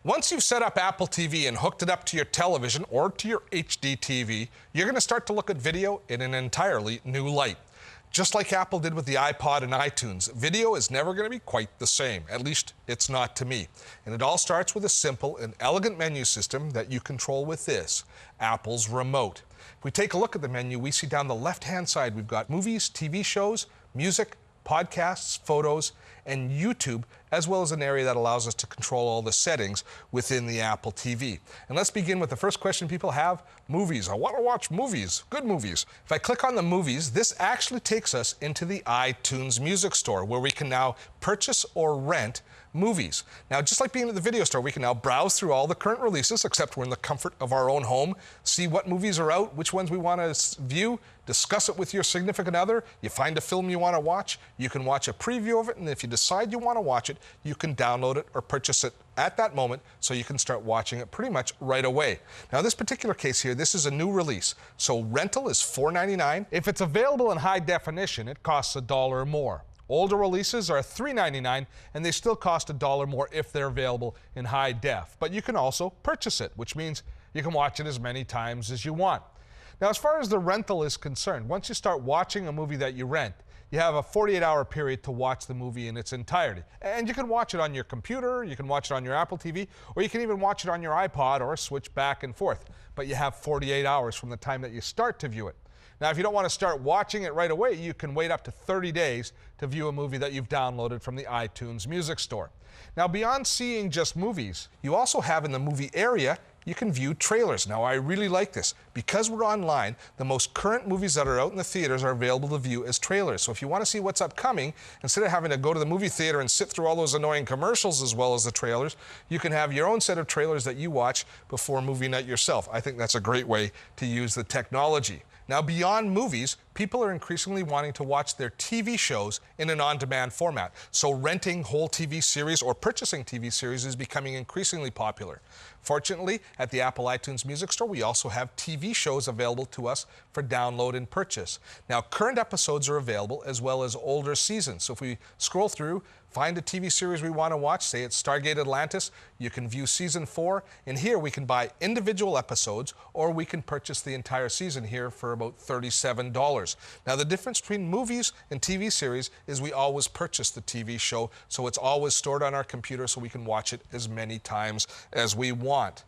Once you've set up Apple TV and hooked it up to your television or to your HD TV, you're going to start to look at video in an entirely new light. Just like Apple did with the iPod and iTunes, video is never going to be quite the same. At least it's not to me. And it all starts with a simple and elegant menu system that you control with this, Apple's remote. If we take a look at the menu, we see down the left-hand side we've got movies, TV shows, music, podcasts, photos, and YouTube, as well as an area that allows us to control all the settings within the Apple TV. And let's begin with the first question people have, movies. I want to watch movies, good movies. If I click on the movies, this actually takes us into the iTunes Music Store, where we can now purchase or rent movies. Now, just like being at the video store, we can now browse through all the current releases, except we're in the comfort of our own home, see what movies are out, which ones we want to view, discuss it with your significant other. You find a film you want to watch, you can watch a preview of it, and if you decide you want to watch it, you can download it or purchase it at that moment so you can start watching it pretty much right away. Now, this particular case here, this is a new release, so rental is $4.99. If it's available in high definition, it costs $1 more. Older releases are $3.99, and they still cost $1 more if they're available in high def. But you can also purchase it, which means you can watch it as many times as you want. Now, as far as the rental is concerned, once you start watching a movie that you rent, you have a 48-hour period to watch the movie in its entirety. And you can watch it on your computer, you can watch it on your Apple TV, or you can even watch it on your iPod or switch back and forth. But you have 48 hours from the time that you start to view it. Now, if you don't want to start watching it right away, you can wait up to 30 days to view a movie that you've downloaded from the iTunes Music Store. Now, beyond seeing just movies, you also have in the movie area, you can view trailers. Now, I really like this. Because we're online, the most current movies that are out in the theaters are available to view as trailers. So if you want to see what's upcoming, instead of having to go to the movie theater and sit through all those annoying commercials as well as the trailers, you can have your own set of trailers that you watch before movie night yourself. I think that's a great way to use the technology. Now, beyond movies, people are increasingly wanting to watch their TV shows in an on-demand format. So renting whole TV series or purchasing TV series is becoming increasingly popular. Fortunately, at the Apple iTunes Music Store, we also have TV shows available to us for download and purchase. Now, current episodes are available as well as older seasons. So if we scroll through, find a TV series we want to watch, say it's Stargate Atlantis, you can view season 4, and here we can buy individual episodes, or we can purchase the entire season here for about $37. Now, the difference between movies and TV series is we always purchase the TV show, so it's always stored on our computer so we can watch it as many times as we want.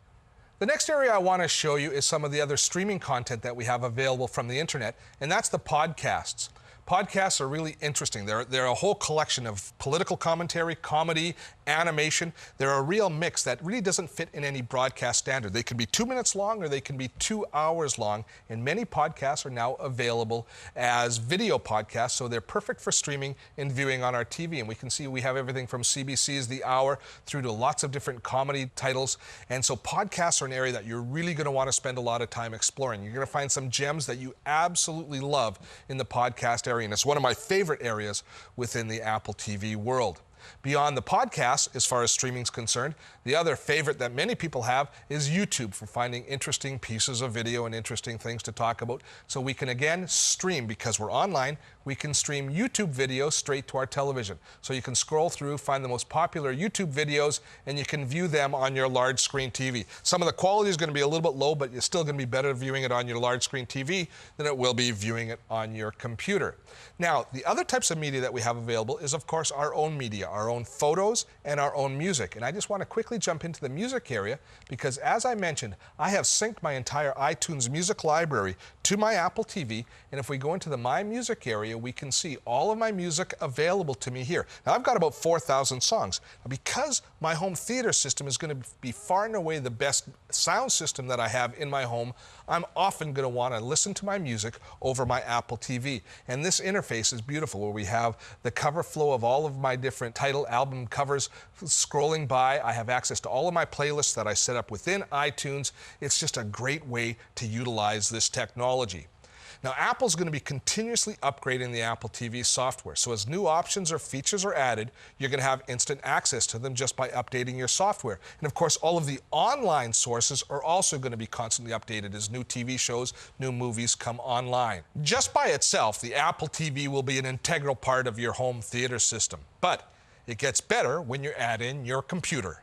The next area I want to show you is some of the other streaming content that we have available from the internet, and that's the podcasts. Podcasts are really interesting. They're a whole collection of political commentary, comedy, animation. They're a real mix that really doesn't fit in any broadcast standard. They can be 2 minutes long or they can be 2 hours long, and many podcasts are now available as video podcasts, so they're perfect for streaming and viewing on our TV. And we can see we have everything from CBC's The Hour through to lots of different comedy titles. And so podcasts are an area that you're really going to want to spend a lot of time exploring. You're going to find some gems that you absolutely love in the podcast area. And it's one of my favorite areas within the Apple TV world. Beyond the podcast, as far as streaming is concerned, the other favorite that many people have is YouTube for finding interesting pieces of video and interesting things to talk about. So we can, again, stream. Because we're online, we can stream YouTube videos straight to our television. So you can scroll through, find the most popular YouTube videos, and you can view them on your large screen TV. Some of the quality is going to be a little bit low, but you're still going to be better viewing it on your large screen TV than it will be viewing it on your computer. Now, the other types of media that we have available is, of course, our own media, our own photos, and our own music. And I just want to quickly jump into the music area because, as I mentioned, I have synced my entire iTunes music library to my Apple TV. And if we go into the My Music area, we can see all of my music available to me here. Now, I've got about 4,000 songs. Now, because my home theater system is going to be far and away the best sound system that I have in my home, I'm often going to want to listen to my music over my Apple TV. And this interface is beautiful, where we have the cover flow of all of my different title album covers scrolling by. I have access to all of my playlists that I set up within iTunes. It's just a great way to utilize this technology. Now, Apple's going to be continuously upgrading the Apple TV software. So as new options or features are added, you're going to have instant access to them just by updating your software. And of course, all of the online sources are also going to be constantly updated as new TV shows, new movies come online. Just by itself, the Apple TV will be an integral part of your home theater system. But it gets better when you add in your computer.